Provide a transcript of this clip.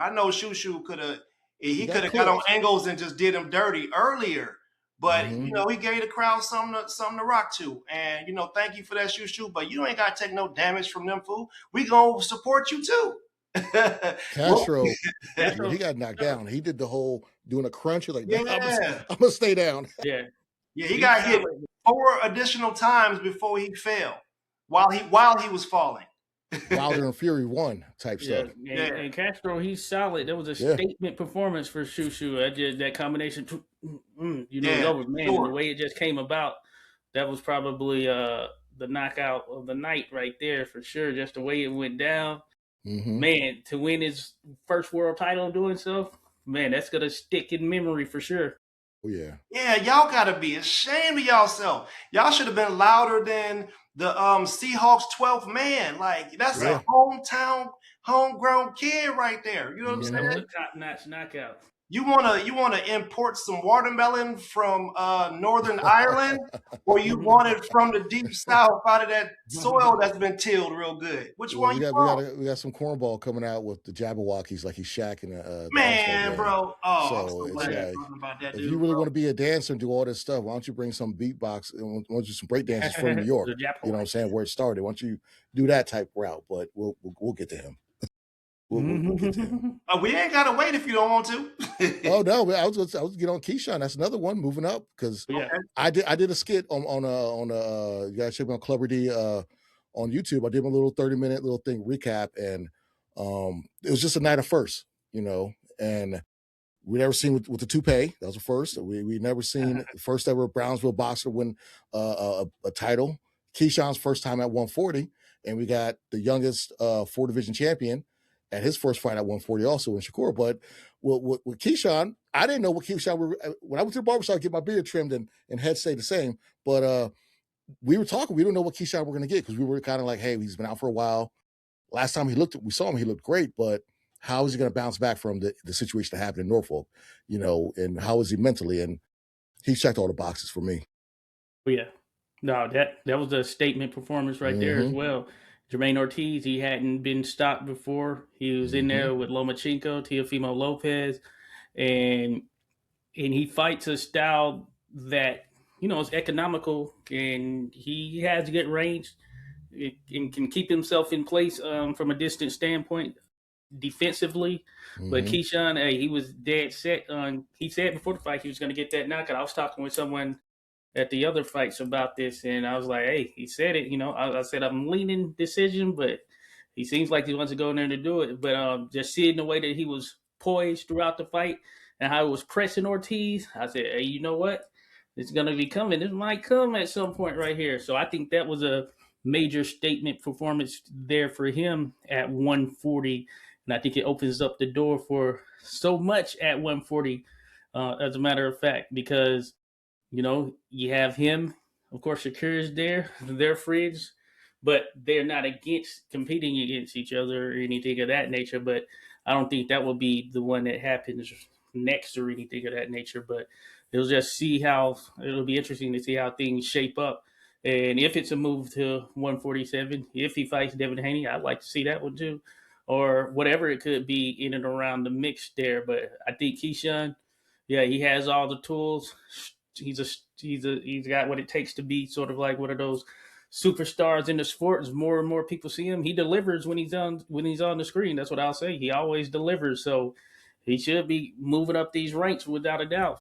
I know Shu Shu could have He he got could have got on clipped. angles and just did him dirty earlier. But Hmm. he gave the crowd something to rock to. And thank you for that, Shu Shu. But you ain't gotta take no damage from them, fool. We gonna support you too. Well, Castro, yeah, he Castro, got knocked down. He did the whole doing a crunch. You're like, no, yeah. I'm gonna stay down. yeah, Yeah, he he's got hit solid. 4 additional times before he fell while he was falling. Wilder and Fury won type Yeah, stuff. Yeah. and Castro, he's solid. That was a Yeah. statement performance for Shu Shu. That combination, it's Yeah, over, man. sure. And the way it just came about, that was probably the knockout of the night right there for sure. Just the way it went down, man. To win his first world title and doing so, man, that's gonna stick in memory for sure. Oh yeah. Yeah, y'all gotta be ashamed of y'allself. Y'all should have been louder than the Seahawks 12th man. Like that's Yeah. a homegrown kid right there. You know what I'm That was saying? a top notch knockout. You wanna import some watermelon from Northern Ireland, or you want it from the deep south out of that soil that's been tilled real good? Which Well, one you want? we got some cornball coming out with the Jabberwockies like he's Shaq in the All-Star Man, game. bro. Oh, I'm So so it's glad you're like, talking about that if dude. you really Bro. want to be a dancer and do all this stuff, why don't you bring some beatbox and why don't you some break dances from New York? The Jap- You know what I'm saying? Where it started. Why don't you do that type route? But we'll get to him. We'll get to him. We ain't gotta wait if you don't want to. Oh no, I was get on Keyshawn. That's another one moving up because Yeah. I did a skit on you guys check me on Clubber D on YouTube. I did my little 30-minute little thing recap, and it was just a night of first, and we never seen with the toupee. That was the first. We never seen the first ever Brownsville boxer win a title. Keyshawn's first time at 140, and we got the youngest 4-division champion at his first fight at 140 also in Shakur. But with Keyshawn, I didn't know what Keyshawn were. When I went to the barbershop to get my beard trimmed and head stayed the same. But we were talking, we didn't know what Keyshawn we're going to get because we were kind of like, hey, he's been out for a while. Last time we saw him, he looked great, but how is he going to bounce back from the situation that happened in Norfolk, and how is he mentally? And he checked all the boxes for me. Yeah. No, that was a statement performance right there as well. Jermaine Ortiz, he hadn't been stopped before. He was in there with Lomachenko, Teofimo Lopez, and he fights a style that is economical, and he has good range and can keep himself in place from a distance standpoint defensively. But Keyshawn, he was dead set on. He said before the fight he was going to get that knockout. I was talking with someone at the other fights about this, and I was like, hey, he said it. I said I'm leaning decision, but he seems like he wants to go in there to do it. But just seeing the way that he was poised throughout the fight and how he was pressing Ortiz, I said, hey, you know what? It's going to be coming. It might come at some point right here. So I think that was a major statement performance there for him at 140. And I think it opens up the door for so much at 140, as a matter of fact, because, you have him. Of course, Shakur's there. They're friends, but they're not competing against each other or anything of that nature. But I don't think that will be the one that happens next or anything of that nature. But it'll be interesting to see how things shape up. And if it's a move to 147, if he fights Devin Haney, I'd like to see that one too, or whatever it could be in and around the mix there. But I think Keyshawn, yeah, he has all the tools. He's got what it takes to be sort of like one of those superstars in the sport. As more and more people see him, he delivers when he's on the screen. That's what I'll say. He always delivers. So he should be moving up these ranks without a doubt.